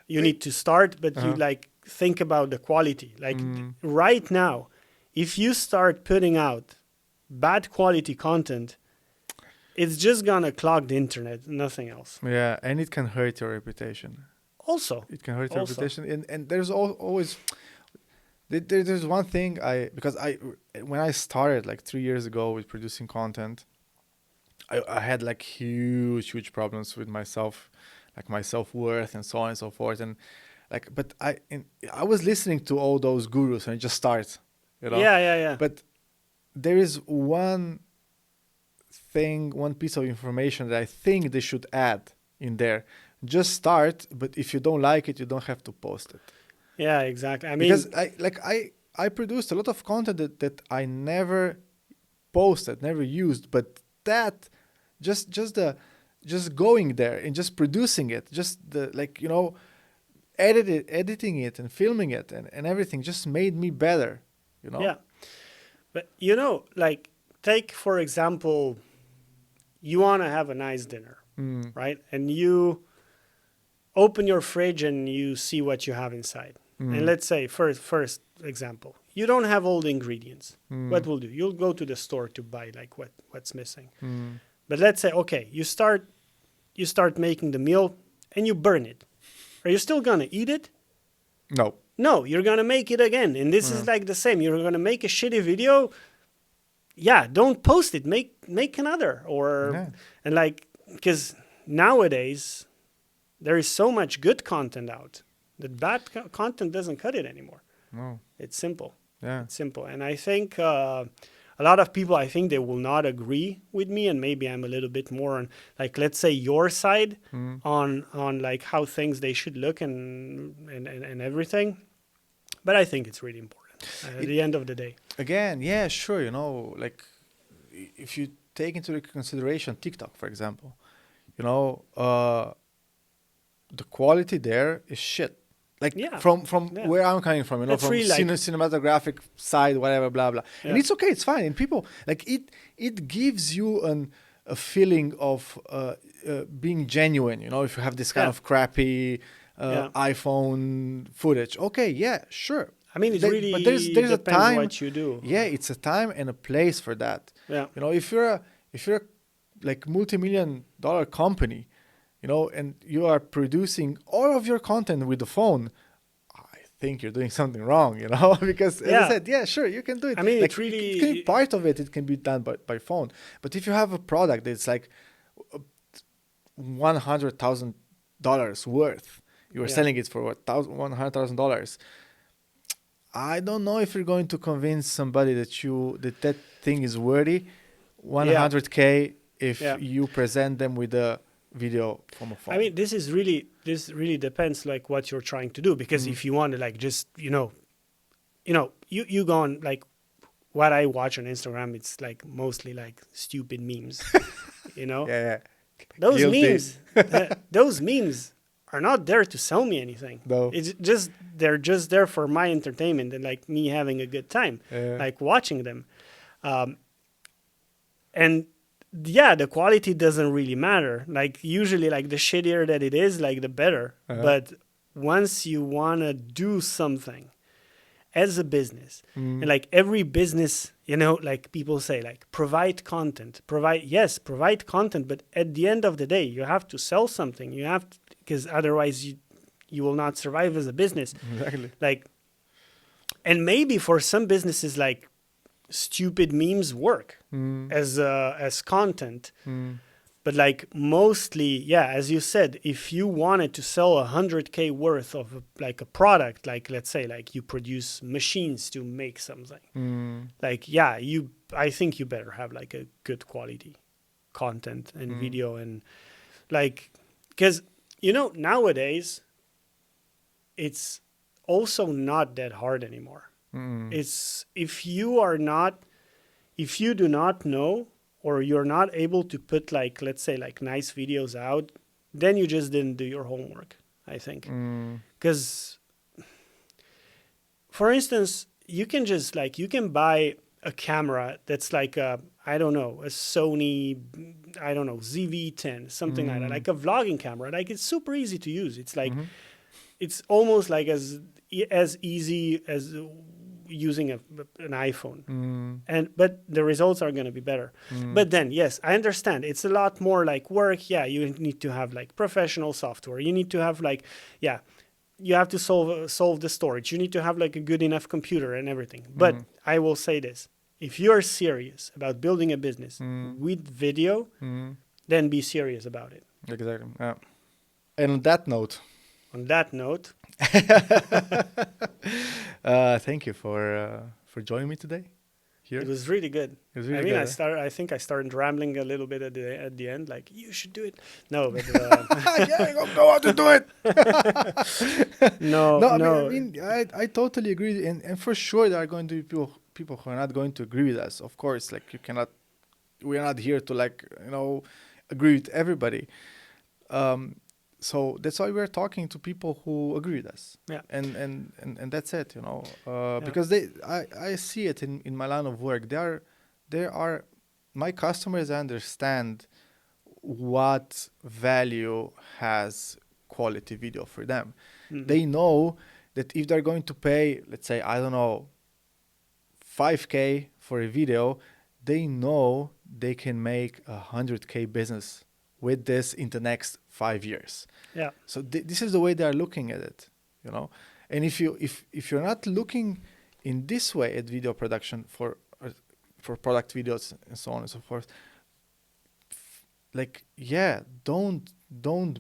You need to start, but you like think about the quality. Like right now, if you start putting out bad quality content, it's just gonna clog the internet, nothing else. Yeah, and it can hurt your reputation. Also, it can hurt your reputation, and there's always there's one thing because when I started like 3 years ago with producing content, I had like huge problems with myself, like my self-worth and so on and so forth, and like, but I was listening to all those gurus and I just start, Yeah. But there is one piece of information that I think they should add in there. Just start, but if you don't like it, you don't have to post it. Yeah, exactly. I mean, because I produced a lot of content that I never posted, never used, but that just going there and just producing it, just editing it and filming it and everything just made me better, Yeah. But like take for example, you want to have a nice dinner, right? And you open your fridge and you see what you have inside. And let's say first example, you don't have all the ingredients. What will do? You'll go to the store to buy like what's missing. But let's say, okay, you start making the meal and you burn it. Are you still gonna eat it? No, you're gonna make it again. And this is like the same. You're gonna make a shitty video. Yeah, don't post it. Make another, and like, because nowadays there is so much good content out that bad content doesn't cut it anymore. No, it's simple. Yeah, it's simple. And I think a lot of people, I think they will not agree with me, and maybe I'm a little bit more on, like, let's say your side on like how things they should look and everything. But I think it's really important at the end of the day. Again, yeah, sure. Like if you take into consideration TikTok, for example, the quality there is shit. Like Yeah. from Yeah. where I'm coming from, That's from really like- cinematographic side, whatever, blah blah. And Yeah. it's okay, it's fine. And people like it gives you a feeling of being genuine. If you have this kind Yeah. of crappy Yeah. iPhone footage, okay, yeah, sure. I mean, it really but there's a depends time. what you do. Yeah, it's a time and a place for that. Yeah. If you're a like multi-million-dollar company, and you are producing all of your content with the phone, I think you're doing something wrong, because as I said, yeah, sure, you can do it. I mean, like, it's really- it can be part of it can be done by phone. But if you have a product that's like $100,000 worth, you're selling it for what, $100,000. I don't know if you're going to convince somebody that thing is worthy 100K if you present them with a video from a phone. I mean, this really depends like what you're trying to do, because if you want to like just you go on like what I watch on Instagram, it's like mostly like stupid memes. Yeah. Those Guilty. memes, those memes are not there to sell me anything. No. It's just they're just there for my entertainment and like me having a good time, like watching them. And yeah, the quality doesn't really matter. Like usually like the shittier that it is, like the better. But once you want to do something as a business, and like every business, like people say like provide content, provide content. But at the end of the day, you have to sell something. You have to, because otherwise you will not survive as a business. Exactly. Like, and maybe for some businesses, like stupid memes work as content. But like mostly, as you said, if you wanted to sell 100K worth of like a product, like let's say like you produce machines to make something, like I think you better have like a good quality content and video, and like, because nowadays it's also not that hard anymore. It's if you do not know, or you're not able to put like, let's say like nice videos out, then you just didn't do your homework, I think. Because for instance, you can buy a camera that's like a Sony, ZV-10, something like that, like a vlogging camera. Like it's super easy to use. It's like, it's almost like as easy as using an iPhone, but the results are going to be better. But then, yes, I understand it's a lot more like work. Yeah, you need to have like professional software. You need to have like, you have to solve the storage. You need to have like a good enough computer and everything. But I will say this: if you're serious about building a business with video, then be serious about it. Exactly. Yeah. And on that note. Thank you for joining me today. Here. It was really good. It was really good. I think I started rambling a little bit at the end, like you should do it. No, but go out and do it. No. I mean, I totally agree, and for sure there are going to be people who are not going to agree with us. Of course, like we are not here to agree with everybody. So that's why we're talking to people who agree with us. Yeah. And that's it, because I see it in my line of work. They are my customers understand what value has quality video for them. They know that if they're going to pay, let's say, I don't know, 5K for a video, they know they can make a 100K business with this in the next 5 years. Yeah. So this is the way they are looking at it, And if you're not looking in this way at video production for product videos and so on and so forth, don't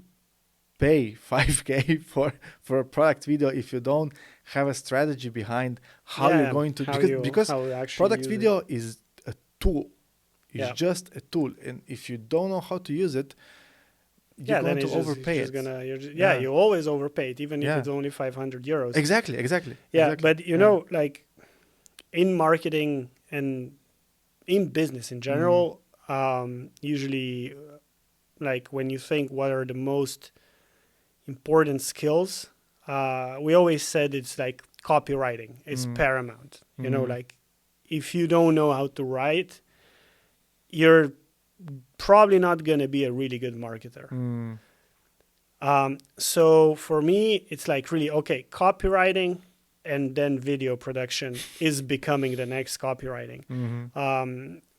pay 5K for a product video if you don't have a strategy behind how you're going to because product video is a tool. It's just a tool, and if you don't know how to use it, you're going to overpay it. You always overpay it, even if it's only 500 euros. Exactly. Yeah, but like in marketing and in business in general, usually, like when you think what are the most important skills, we always said it's like copywriting is paramount. You know, like if you don't know how to write, you're probably not going to be a really good marketer. So for me, it's like really, okay, copywriting and then video production is becoming the next copywriting.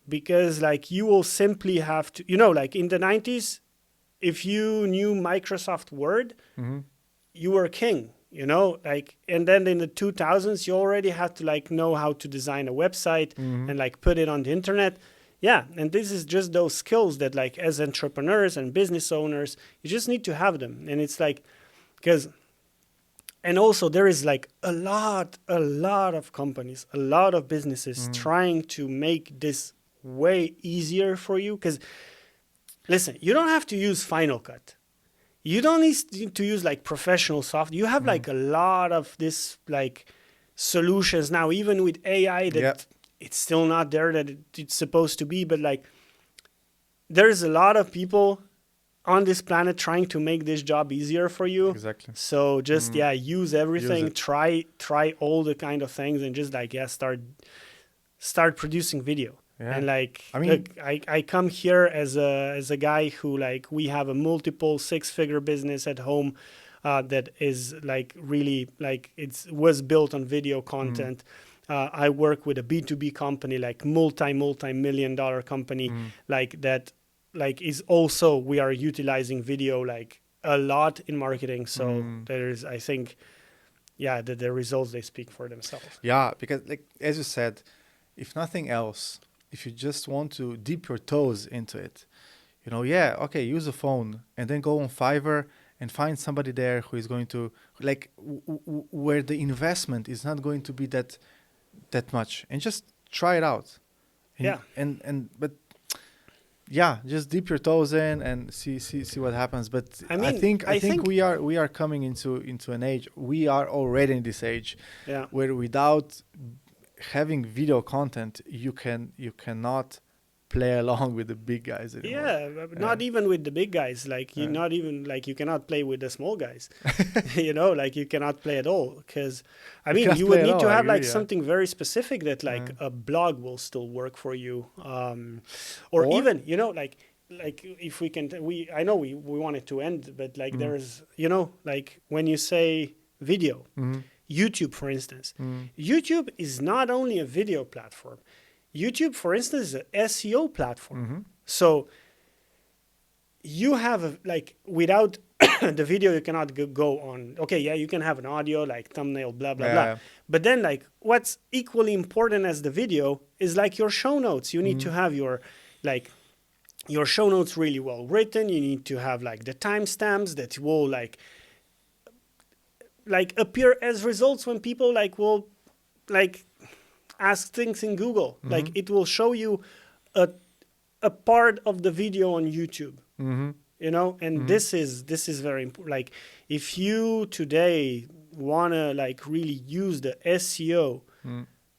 Because like you will simply have to, you know, like in the 90s, if you knew Microsoft Word, you were king, you know, like, and then in the 2000s, you already had to like know how to design a website and like put it on the internet. Yeah. And this is just those skills that like as entrepreneurs and business owners, you just need to have them. And it's like, because, and also there is like a lot of companies, a lot of businesses trying to make this way easier for you. Because listen, you don't have to use Final Cut. You don't need to use like professional software. You have like a lot of this like solutions now, even with AI that it's still not there that it's supposed to be. But like there's a lot of people on this planet trying to make this job easier for you. Exactly. So just, use everything, try all the kind of things and just like, start producing video. Yeah. And like, I mean, look, I come here as a guy who like, we have a multiple 6-figure business at home that is like really like was built on video content. I work with a B2B company, like multi-million-dollar company, like that, like is also, we are utilizing video like a lot in marketing. So there's, I think, the results, they speak for themselves. Yeah, because like, as you said, if nothing else, if you just want to dip your toes into it, you know, okay, use a phone and then go on Fiverr and find somebody there who is going to like where the investment is not going to be that much, and just try it out. But just dip your toes in and see what happens. But I mean, I think we are coming into an age. We are already in this age where without having video content, you cannot play along with the big guys anymore. Not even with the big guys. Like you not even like you cannot play with the small guys. You know, like you cannot play at all. Because I mean, you would need to have like something very specific that like a blog will still work for you, or even, you know, like if we can, I know we want it to end, but like there's, you know, like when you say video. YouTube, for instance. YouTube is not only a video platform. YouTube, for instance, is an SEO platform. So you have like without the video, you cannot go on. Okay, you can have an audio like thumbnail, blah, blah, blah. But then like what's equally important as the video is like your show notes. You need to have your show notes really well written. You need to have like the timestamps that will like appear as results when people like will like ask things in Google. Like it will show you a part of the video on YouTube, you know, and this is very important. Like if you today want to like really use the SEO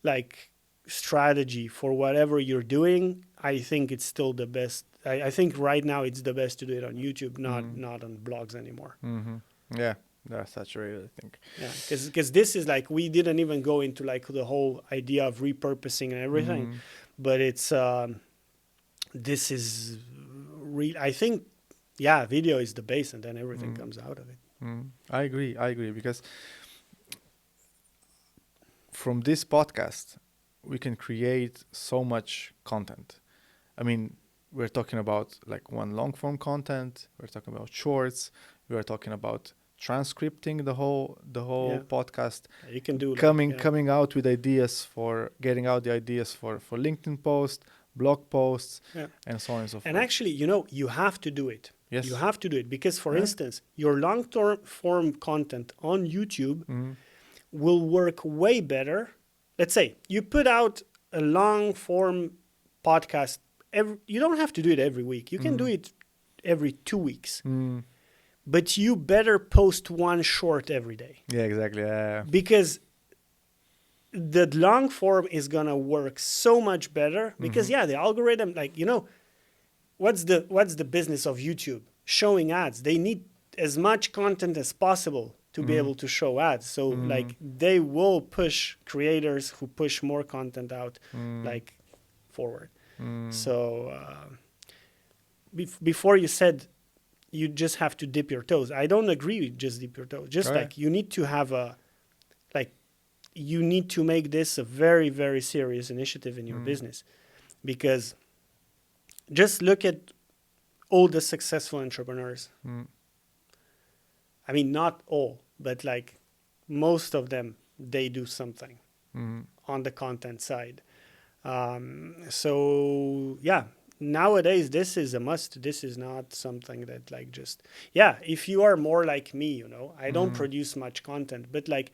like strategy for whatever you're doing, I think it's still the best. I think right now it's the best to do it on YouTube, not on blogs anymore. Yeah. That's saturated, I think. Yeah, because this is like, we didn't even go into like the whole idea of repurposing and everything, but it's this is real. I think, video is the base, and then everything comes out of it. I agree, because from this podcast, we can create so much content. I mean, we're talking about like one long form content. We're talking about shorts. We're talking about transcripting the whole podcast. You can do coming out with ideas for getting out the ideas for LinkedIn posts, blog posts, and so on and so forth. And actually, you know, you have to do it. Yes. You have to do it because, for instance, your long-term form content on YouTube will work way better. Let's say you put out a long-form podcast. You don't have to do it every week. You can do it every 2 weeks. But you better post one short every day. Yeah, exactly. Because the long form is going to work so much better. Because, the algorithm, like, you know, what's the business of YouTube? Showing ads. They need as much content as possible to be able to show ads. So like they will push creators who push more content out like forward. So before you said you just have to dip your toes. I don't agree with just dip your toes. Just like you need to have you need to make this a very, very serious initiative in your business, because just look at all the successful entrepreneurs. I mean, not all, but like most of them, they do something on the content side. So yeah, nowadays this is a must. This is not something that like just, if you are more like me, you know, I don't produce much content, but like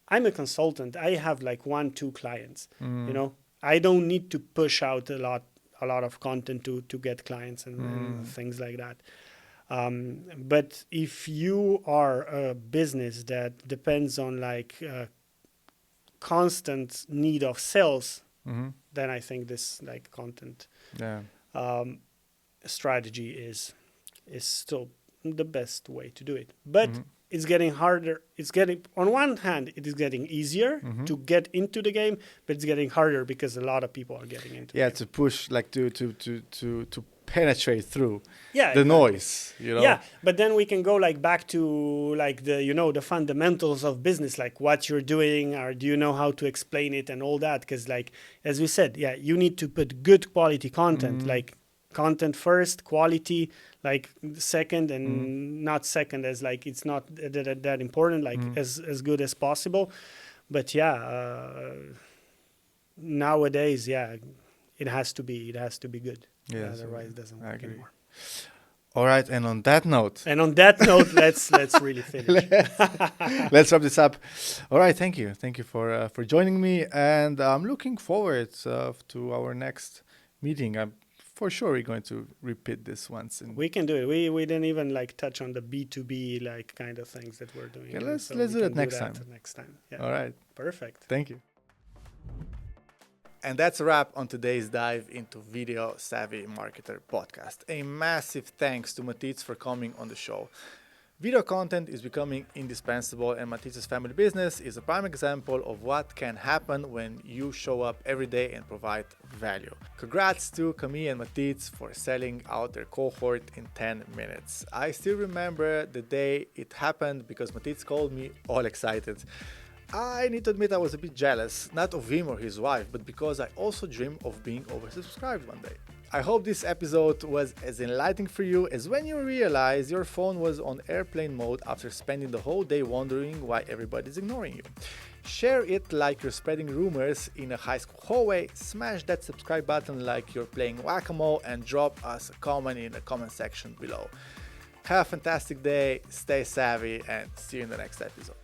I'm a consultant. I have like 1-2 clients, you know, I don't need to push out a lot of content to get clients and things like that. But if you are a business that depends on like constant need of sales, then I think this like content strategy is still the best way to do it. But it's getting harder. On one hand, it is getting easier to get into the game, but it's getting harder because a lot of people are getting into it. To push, like to penetrate through the noise, you know. Yeah, but then we can go like back to like the, you know, the fundamentals of business, like what you're doing, or do you know how to explain it and all that? Because like, as we said, you need to put good quality content, like content first, quality like second, and not second as like it's not that important, like as good as possible. But nowadays, it has to be good. Yes, otherwise it doesn't work anymore. All right, and on that note, let's really finish. Let's wrap this up. All right, thank you for joining me, and I'm looking forward to our next meeting. I'm for sure we're going to repeat this once. We can do it. We didn't even like touch on the B2B like kind of things that we're doing. Let's do that next time. Yeah. All right. Perfect. Thank you. And that's a wrap on today's dive into VideoSavvy Marketer Podcast. A massive thanks to Matic for coming on the show. Video content is becoming indispensable, and Matic's family business is a prime example of what can happen when you show up every day and provide value. Congrats to Camille and Matic for selling out their cohort in 10 minutes. I still remember the day it happened because Matic called me all excited. I need to admit I was a bit jealous, not of him or his wife, but because I also dream of being oversubscribed one day. I hope this episode was as enlightening for you as when you realize your phone was on airplane mode after spending the whole day wondering why everybody's ignoring you. Share it like you're spreading rumors in a high school hallway, smash that subscribe button like you're playing whack-a-mole, and drop us a comment in the comment section below. Have a fantastic day, stay savvy, and see you in the next episode.